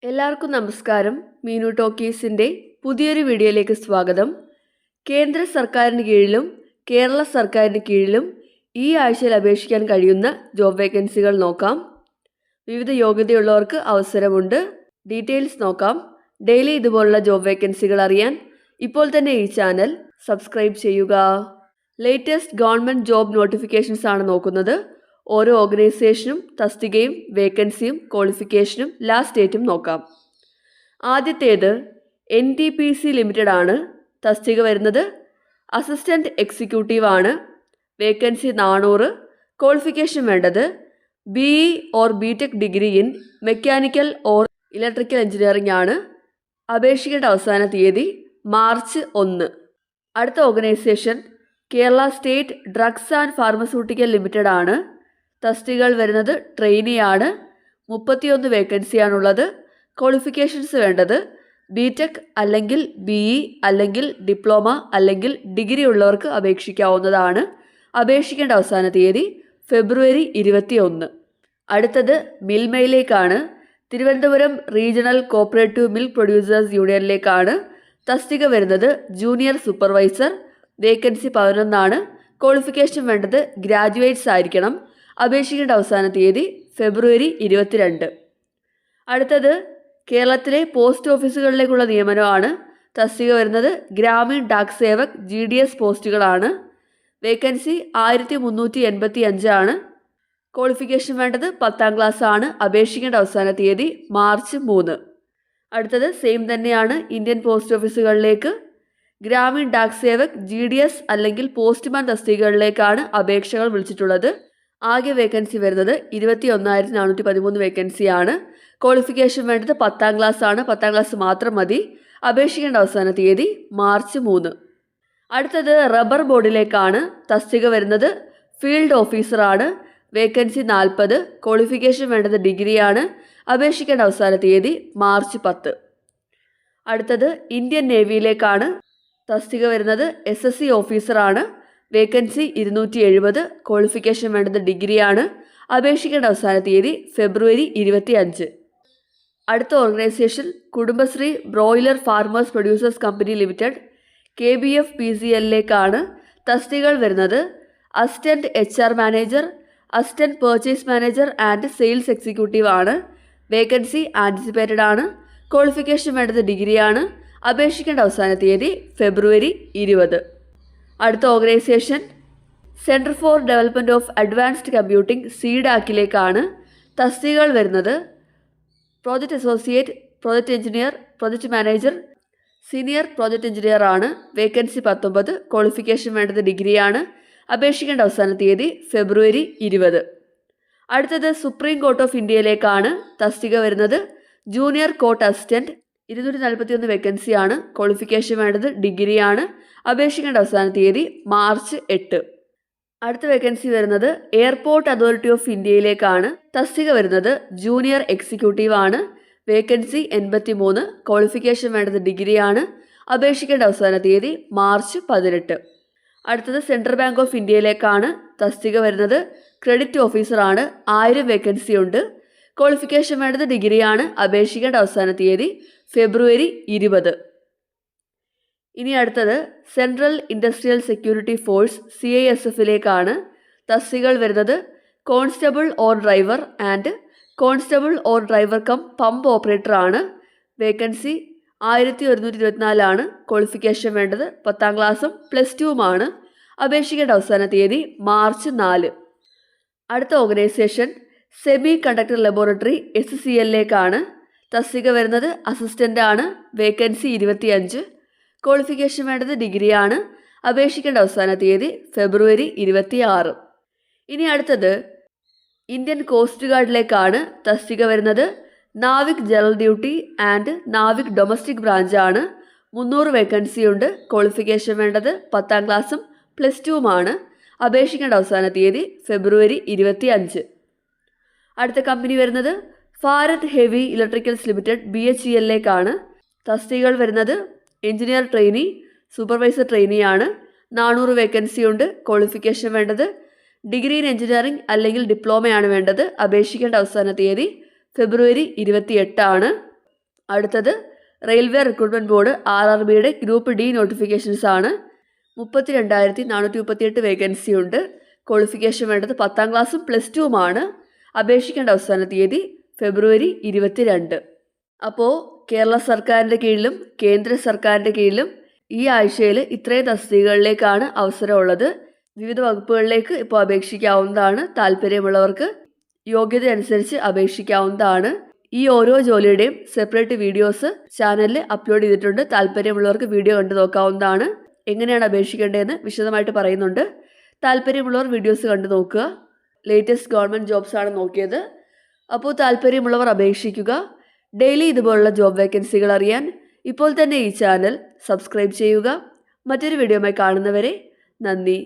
എല്ലാവർക്കും നമസ്കാരം. മീനു ടോക്കീസിൻ്റെ പുതിയൊരു വീഡിയോയിലേക്ക് സ്വാഗതം. കേന്ദ്ര സർക്കാരിന് കീഴിലും കേരള സർക്കാരിന് കീഴിലും ഈ ആഴ്ചയിൽ അപേക്ഷിക്കാൻ കഴിയുന്ന ജോബ് വേക്കൻസികൾ നോക്കാം. വിവിധ യോഗ്യതയുള്ളവർക്ക് അവസരമുണ്ട്. ഡീറ്റെയിൽസ് നോക്കാം. ഡെയിലി ഇതുപോലുള്ള ജോബ് വേക്കൻസികൾ അറിയാൻ ഇപ്പോൾ തന്നെ ഈ ചാനൽ സബ്സ്ക്രൈബ് ചെയ്യുക. ലേറ്റസ്റ്റ് ഗവൺമെൻറ് ജോബ് നോട്ടിഫിക്കേഷൻസ് ആണ് നോക്കുന്നത്. ഓരോ ഓർഗനൈസേഷനും തസ്തികയും വേക്കൻസിയും ക്വാളിഫിക്കേഷനും ലാസ്റ്റ് ഡേറ്റും നോക്കാം. ആദ്യത്തേത് NTPC ലിമിറ്റഡ് ആണ്. തസ്തിക വരുന്നത് അസിസ്റ്റൻറ്റ് എക്സിക്യൂട്ടീവ് ആണ്. വേക്കൻസി 400. ക്വാളിഫിക്കേഷൻ വേണ്ടത് BE or BTech degree in mechanical or electrical engineering ആണ്. അപേക്ഷിക്കേണ്ട അവസാന തീയതി മാർച്ച് 1. അടുത്ത organisation Kerala state drugs and pharmaceutical limited ആണ്. തസ്തികകൾ വരുന്നത് ട്രെയിനി ആണ്. 31 വേക്കൻസിയാണുള്ളത്. ക്വാളിഫിക്കേഷൻസ് വേണ്ടത് BTech അല്ലെങ്കിൽ BE അല്ലെങ്കിൽ ഡിപ്ലോമ അല്ലെങ്കിൽ ഡിഗ്രി ഉള്ളവർക്ക് അപേക്ഷിക്കാവുന്നതാണ്. അപേക്ഷിക്കേണ്ട അവസാന തീയതി ഫെബ്രുവരി 21. അടുത്തത് മിൽമയിലേക്കാണ്. Thiruvananthapuram regional cooperative milk producers യൂണിയനിലേക്കാണ്. തസ്തിക വരുന്നത് ജൂനിയർ സൂപ്പർവൈസർ. വേക്കൻസി 11 ആണ്. ക്വാളിഫിക്കേഷൻ വേണ്ടത് ഗ്രാജുവേറ്റ്സ് ആയിരിക്കണം. അപേക്ഷിക്കേണ്ട അവസാന തീയതി ഫെബ്രുവരി 22. അടുത്തത് കേരളത്തിലെ പോസ്റ്റ് ഓഫീസുകളിലേക്കുള്ള നിയമനമാണ്. തസ്തിക വരുന്നത് ഗ്രാമീൺ ഡാക് സേവക് GDS പോസ്റ്റുകളാണ്. വേക്കൻസി 1385 ആണ്. ക്വാളിഫിക്കേഷൻ വേണ്ടത് 10ാം ക്ലാസ് ആണ്. അപേക്ഷിക്കേണ്ട അവസാന തീയതി മാർച്ച് 3. അടുത്തത് സെയിം തന്നെയാണ്. Indian post ഓഫീസുകളിലേക്ക് Gramin Dak Sevak GDS അല്ലെങ്കിൽ പോസ്റ്റ്മാൻ തസ്തികകളിലേക്കാണ് അപേക്ഷകൾ വിളിച്ചിട്ടുള്ളത്. ആകെ വേക്കൻസി വരുന്നത് 21,413 വേക്കൻസിയാണ്. ക്വാളിഫിക്കേഷൻ വേണ്ടത് 10ാം ക്ലാസ് ആണ്. 10ാം ക്ലാസ് മാത്രം മതി. അപേക്ഷിക്കേണ്ട അവസാന തീയതി മാർച്ച് 3. അടുത്തത് റബ്ബർ ബോർഡിലേക്കാണ്. തസ്തിക വരുന്നത് ഫീൽഡ് ഓഫീസറാണ്. വേക്കൻസി 40. ക്വാളിഫിക്കേഷൻ വേണ്ടത് ഡിഗ്രിയാണ്. അപേക്ഷിക്കേണ്ട അവസാന തീയതി മാർച്ച് 10. അടുത്തത് ഇന്ത്യൻ നേവിയിലേക്കാണ്. തസ്തിക വരുന്നത് SSC ഓഫീസറാണ്. വേക്കൻസി 270. ക്വാളിഫിക്കേഷൻ വേണ്ടത് ഡിഗ്രിയാണ്. അപേക്ഷിക്കേണ്ട അവസാന തീയതി ഫെബ്രുവരി 25. അടുത്ത organisation Kudumbashree broiler farmers producers company limited KBF PCLലേക്കാണ്. തസ്തികകൾ വരുന്നത് assistant HR manager, assistant purchase manager and sales executive ആണ്. വേക്കൻസി ആൻറ്റിസിപ്പേറ്റഡ് ആണ്. ക്വാളിഫിക്കേഷൻ വേണ്ടത് ഡിഗ്രിയാണ്. അപേക്ഷിക്കേണ്ട അവസാന തീയതി ഫെബ്രുവരി 20. അടുത്ത organisation centre for development of advanced computing CDAC-ലേക്കാണ്. തസ്തികകൾ വരുന്നത് project associate, project engineer, project manager, senior project engineer ആണ്. വേക്കൻസി 19. ക്വാളിഫിക്കേഷൻ വേണ്ടത് ഡിഗ്രിയാണ്. അപേക്ഷിക്കേണ്ട അവസാന തീയതി ഫെബ്രുവരി 20. അടുത്തത് സുപ്രീം കോർട്ട് ഓഫ് ഇന്ത്യയിലേക്കാണ്. തസ്തിക വരുന്നത് ജൂനിയർ കോർട്ട് അസിസ്റ്റൻറ്റ്. 241 വേക്കൻസിയാണ്. ക്വാളിഫിക്കേഷൻ വേണ്ടത് ഡിഗ്രിയാണ്. അപേക്ഷിക്കേണ്ട അവസാന തീയതി മാർച്ച് 8. അടുത്ത വേക്കൻസി വരുന്നത് എയർപോർട്ട് അതോറിറ്റി ഓഫ് ഇന്ത്യയിലേക്കാണ്. തസ്തിക വരുന്നത് ജൂനിയർ എക്സിക്യൂട്ടീവ് ആണ്. വേക്കൻസി 83. ക്വാളിഫിക്കേഷൻ വേണ്ടത് ഡിഗ്രിയാണ്. അപേക്ഷിക്കേണ്ട അവസാന തീയതി മാർച്ച് 18. അടുത്തത് സെൻട്രൽ ബാങ്ക് ഓഫ് ഇന്ത്യയിലേക്കാണ്. തസ്തിക വരുന്നത് ക്രെഡിറ്റ് ഓഫീസറാണ്. 1000 വേക്കൻസി ഉണ്ട്. ക്വാളിഫിക്കേഷൻ വേണ്ടത് ഡിഗ്രിയാണ്. അപേക്ഷിക്കേണ്ട അവസാന തീയതി ഫെബ്രുവരി 20. ഇനി അടുത്തത് സെൻട്രൽ ഇൻഡസ്ട്രിയൽ സെക്യൂരിറ്റി ഫോഴ്സ് CISFലേക്കാണ്. തസ്തികകൾ വരുന്നത് constable or driver and constable or driver cum pump operator ആണ്. വേക്കൻസി 1124 ആണ്. ക്വാളിഫിക്കേഷൻ വേണ്ടത് 10ാം ക്ലാസ്സും +2ഉമാണ്. അപേക്ഷിക്കേണ്ട അവസാന തീയതി മാർച്ച് 4. അടുത്ത ഓർഗനൈസേഷൻ സെമി കണ്ടക്ടർ ലബോറട്ടറി SCLലേക്കാണ്. തസ്തിക വരുന്നത് അസിസ്റ്റൻ്റ് ആണ്. വേക്കൻസി 25. ക്വാളിഫിക്കേഷൻ വേണ്ടത് ഡിഗ്രിയാണ്. അപേക്ഷിക്കേണ്ട അവസാന തീയതി ഫെബ്രുവരി 26. ഇനി അടുത്തത് ഇന്ത്യൻ കോസ്റ്റ് ഗാർഡിലേക്കാണ്. തസ്തിക വരുന്നത് Navik general duty and Navik domestic ബ്രാഞ്ചാണ്. 300 വേക്കൻസി ഉണ്ട്. ക്വാളിഫിക്കേഷൻ വേണ്ടത് 10ാം ക്ലാസ്സും +2ഉമാണ്. അപേക്ഷിക്കേണ്ട അവസാന തീയതി ഫെബ്രുവരി 25. അടുത്ത കമ്പനി വരുന്നത് ഭാരത് ഹെവി ഇലക്ട്രിക്കൽസ് ലിമിറ്റഡ് BHELലേക്കാണ്. തസ്തികകൾ വരുന്നത് എഞ്ചിനീയർ ട്രെയിനി, സൂപ്പർവൈസർ ട്രെയിനി ആണ്. 400 വേക്കൻസി ഉണ്ട്. ക്വാളിഫിക്കേഷൻ വേണ്ടത് ഡിഗ്രി ഇൻ എഞ്ചിനീയറിംഗ് അല്ലെങ്കിൽ ഡിപ്ലോമയാണ് വേണ്ടത്. അപേക്ഷിക്കേണ്ട അവസാന തീയതി ഫെബ്രുവരി 28 ആണ്. അടുത്തത് റെയിൽവേ റിക്രൂട്ട്മെൻറ്റ് ബോർഡ് RRBയുടെ ഗ്രൂപ്പ് D നോട്ടിഫിക്കേഷൻസ് ആണ്. 32,438 വേക്കൻസി ഉണ്ട്. ക്വാളിഫിക്കേഷൻ വേണ്ടത് 10ാം ക്ലാസ്സും +2ഉമാണ്. അപേക്ഷിക്കേണ്ട അവസാന തീയതി ഫെബ്രുവരി 22. അപ്പോൾ കേരള സർക്കാരിൻ്റെ കീഴിലും കേന്ദ്ര സർക്കാരിൻ്റെ കീഴിലും ഈ ആഴ്ചയിൽ ഇത്രയും തസ്തികകളിലേക്കാണ് അവസരമുള്ളത്. വിവിധ വകുപ്പുകളിലേക്ക് ഇപ്പോൾ അപേക്ഷിക്കാവുന്നതാണ്. താല്പര്യമുള്ളവർക്ക് യോഗ്യത അനുസരിച്ച് അപേക്ഷിക്കാവുന്നതാണ്. ഈ ഓരോ ജോലിയുടെയും സെപ്പറേറ്റ് വീഡിയോസ് ചാനലിൽ അപ്ലോഡ് ചെയ്തിട്ടുണ്ട്. താല്പര്യമുള്ളവർക്ക് വീഡിയോ കണ്ടു നോക്കാവുന്നതാണ്. എങ്ങനെയാണ് അപേക്ഷിക്കേണ്ടതെന്ന് വിശദമായിട്ട് പറയുന്നുണ്ട്. താല്പര്യമുള്ളവർ വീഡിയോസ് കണ്ടു നോക്കുക. ലേറ്റസ്റ്റ് ഗവൺമെൻറ് ജോബ്സ് ആണ് നോക്കിയത്. അപ്പോൾ താല്പര്യമുള്ളവർ അപേക്ഷിക്കുക. ഡെയിലി ഇതുപോലുള്ള ജോബ് വേക്കൻസികൾ അറിയാൻ ഇപ്പോൾ തന്നെ ഈ ചാനൽ സബ്സ്ക്രൈബ് ചെയ്യുക. മറ്റൊരു വീഡിയോയുമായി കാണുന്നവരെ നന്ദി.